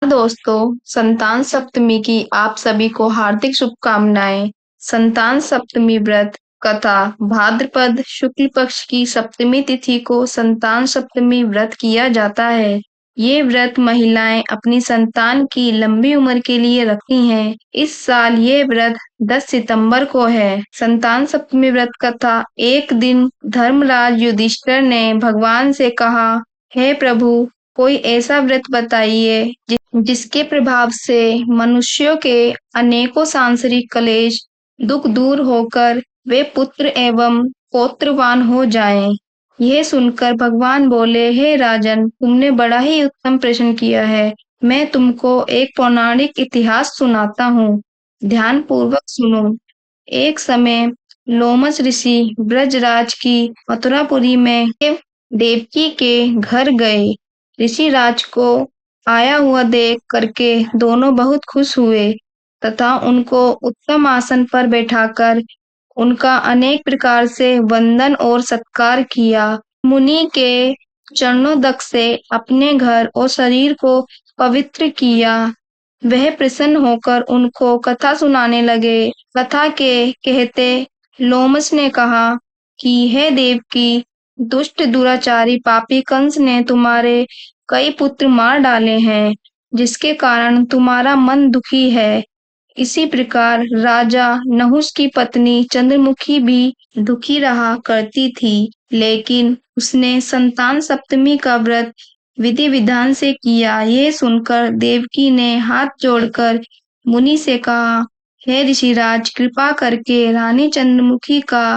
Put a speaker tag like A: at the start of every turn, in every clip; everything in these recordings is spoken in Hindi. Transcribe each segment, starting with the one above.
A: दोस्तों, संतान सप्तमी की आप सभी को हार्दिक शुभकामनाएं। संतान सप्तमी व्रत कथा भाद्रपद शुक्ल पक्ष की सप्तमी तिथि को संतान सप्तमी व्रत किया जाता है। ये व्रत महिलाएं अपनी संतान की लंबी उम्र के लिए रखती हैं। इस साल ये व्रत 10 सितंबर को है। संतान सप्तमी व्रत कथा। एक दिन धर्मराज युधिष्ठिर ने भगवान से कहा, हे प्रभु, कोई ऐसा व्रत बताइए जिसके प्रभाव से मनुष्यों के अनेकों सांसारिक क्लेश दुख दूर होकर वे पुत्र एवं पौत्रवान हो जाएं। यह सुनकर भगवान बोले, हे राजन, तुमने बड़ा ही उत्तम प्रश्न किया है। मैं तुमको एक पौराणिक इतिहास सुनाता हूँ, ध्यान पूर्वक सुनो। एक समय लोमश ऋषि ब्रजराज की मथुरापुरी में देवकी के घर गए। ऋषि राज को आया हुआ देख करके दोनों बहुत खुश हुए तथा उनको उत्तम आसन पर बैठाकर उनका अनेक प्रकार से वंदन और सत्कार किया। मुनि के चरणोदक से अपने घर और शरीर को पवित्र किया। वह प्रसन्न होकर उनको कथा सुनाने लगे। कथा के कहते लोमश ने कहा कि हे देवकी, दुष्ट दुराचारी पापी कंस ने तुम्हारे कई पुत्र मार डाले हैं, जिसके कारण तुम्हारा मन दुखी है। इसी प्रकार राजा नहुष की पत्नी चंद्रमुखी भी दुखी रहा करती थी, लेकिन उसने संतान सप्तमी का व्रत विधि विधान से किया। ये सुनकर देवकी ने हाथ जोड़कर मुनि से कहा, हे ऋषिराज, कृपा करके रानी चंद्रमुखी का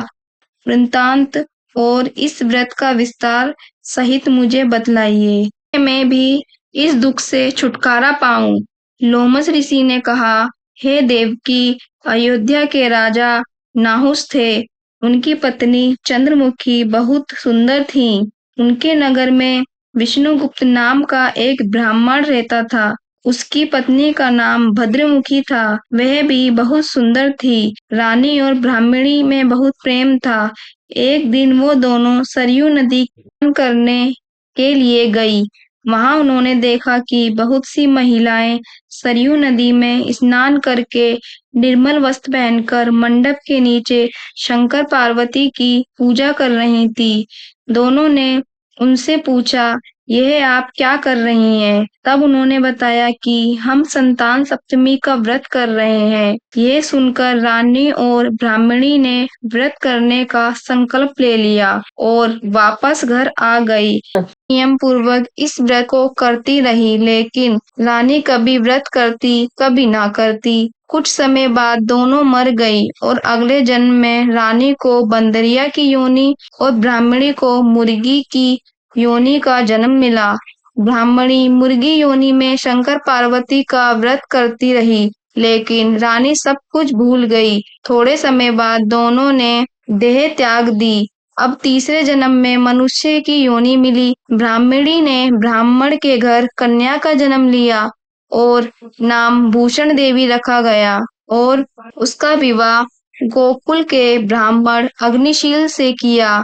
A: वृत्तांत और इस व्रत का विस्तार सहित मुझे बतलाइए, मैं भी इस दुख से छुटकारा पाऊं। लोमश ऋषि ने कहा, हे देवकी, अयोध्या के राजा नाहुस थे। उनकी पत्नी चंद्रमुखी बहुत सुंदर थी। उनके नगर में विष्णुगुप्त नाम का एक ब्राह्मण रहता था। उसकी पत्नी का नाम भद्रमुखी था। वह भी बहुत सुंदर थी। रानी और ब्राह्मणी में बहुत प्रेम था। एक दिन वो दोनों सरयू नदी स्नान करने के लिए गई। वहां उन्होंने देखा कि बहुत सी महिलाएं सरयू नदी में स्नान करके निर्मल वस्त्र पहनकर मंडप के नीचे शंकर पार्वती की पूजा कर रही थी। दोनों ने उनसे पूछा, यह आप क्या कर रही हैं? तब उन्होंने बताया कि हम संतान सप्तमी का व्रत कर रहे हैं। ये सुनकर रानी और ब्राह्मणी ने व्रत करने का संकल्प ले लिया और वापस घर आ गई। नियम पूर्वक इस व्रत को करती रही, लेकिन रानी कभी व्रत करती कभी ना करती। कुछ समय बाद दोनों मर गई और अगले जन्म में रानी को बंदरिया की योनि और ब्राह्मणी को मुर्गी की योनि का जन्म मिला। ब्राह्मणी मुर्गी योनि में शंकर पार्वती का व्रत करती रही, लेकिन रानी सब कुछ भूल गई। थोड़े समय बाद दोनों ने देह त्याग दी। अब तीसरे जन्म में मनुष्य की योनि मिली। ब्राह्मणी ने ब्राह्मण के घर कन्या का जन्म लिया और नाम भूषण देवी रखा गया और उसका विवाह गोकुल के ब्राह्मण अग्निशील से किया।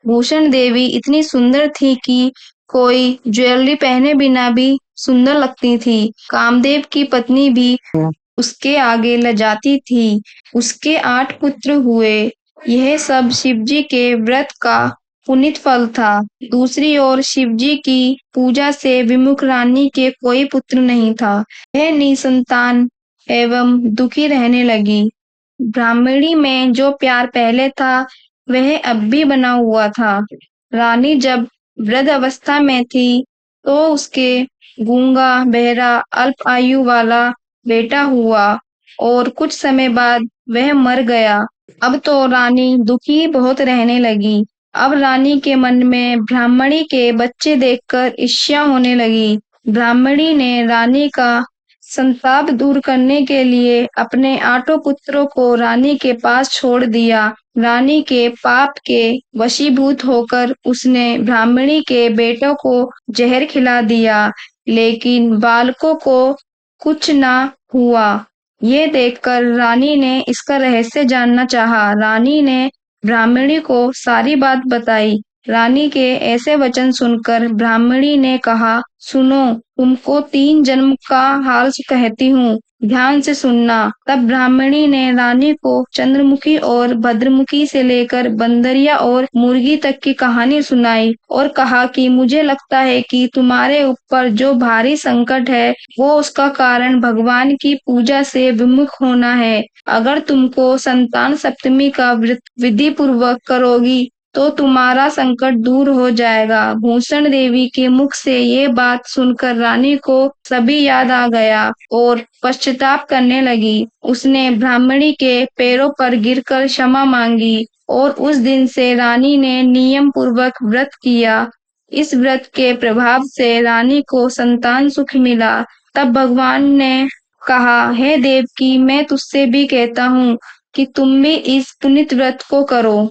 A: भूषण देवी इतनी सुंदर थी कि कोई ज्वेलरी पहने बिना भी सुंदर लगती थी। कामदेव की पत्नी भी उसके आगे लजाती थी। उसके 8 पुत्र हुए। यह सब शिवजी के व्रत का पुनीत फल था। दूसरी ओर शिवजी की पूजा से विमुख रानी के कोई पुत्र नहीं था। वह निसंतान एवं दुखी रहने लगी। ब्राह्मणी में जो प्यार पहले था वह अब भी बना हुआ था। रानी जब वृद्ध अवस्था में थी तो उसके गूंगा बहरा अल्प आयु वाला बेटा हुआ और कुछ समय बाद वह मर गया। अब तो रानी दुखी बहुत रहने लगी। अब रानी के मन में ब्राह्मणी के बच्चे देखकर ईर्ष्या होने लगी। ब्राह्मणी ने रानी का संताप दूर करने के लिए अपने 8 पुत्रों को रानी के पास छोड़ दिया। रानी के पाप के वशीभूत होकर उसने ब्राह्मणी के बेटों को जहर खिला दिया, लेकिन बालकों को कुछ ना हुआ। ये देखकर रानी ने इसका रहस्य जानना चाहा। रानी ने ब्राह्मणी को सारी बात बताई। रानी के ऐसे वचन सुनकर ब्राह्मणी ने कहा, सुनो, तुमको 3 जन्म का हाल कहती हूँ, ध्यान से सुनना। तब ब्राह्मणी ने रानी को चंद्रमुखी और भद्रमुखी से लेकर बंदरिया और मुर्गी तक की कहानी सुनाई और कहा कि मुझे लगता है कि तुम्हारे ऊपर जो भारी संकट है वो उसका कारण भगवान की पूजा से विमुख होना है। अगर तुमको संतान सप्तमी का व्रत विधि पूर्वक करोगी तो तुम्हारा संकट दूर हो जाएगा। भूषण देवी के मुख से ये बात सुनकर रानी को सभी याद आ गया और पश्चाताप करने लगी। उसने ब्राह्मणी के पैरों पर गिरकर क्षमा मांगी और उस दिन से रानी ने नियम पूर्वक व्रत किया। इस व्रत के प्रभाव से रानी को संतान सुख मिला। तब भगवान ने कहा, हे देवकी, मैं तुझसे भी कहता हूँ कि तुम भी इस पुनित व्रत को करो।